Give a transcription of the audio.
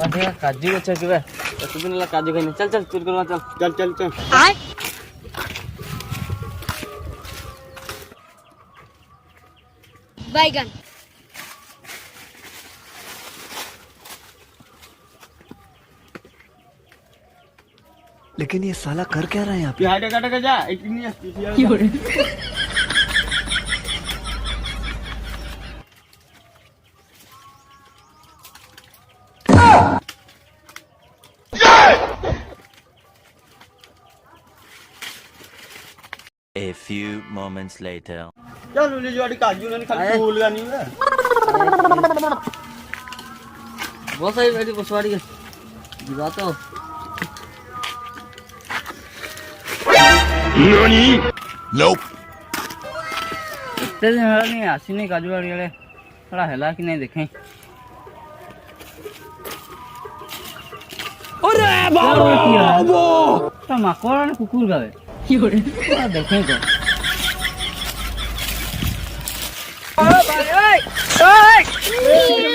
अरे काजू अच्छा क्यों तू भी काजू खाने चल चल चल करवा चल चल चल चल बैगन लेकिन ये साला कर क्या रहा है यहाँ पे? हाटे काटे का जा इतनी A few moments later. चल ले जो काजू ने खाली फूल का नहीं है बहुत सारी बैठी बसवाड़ी है दिवा तो Nope. इतने दिन हरा नहीं आसी नहीं काजू वाली वाले थोड़ा हिला कि नहीं देखें अरे बाबा तो माकोड़ा ने कुकुर गावे देखें तो ओए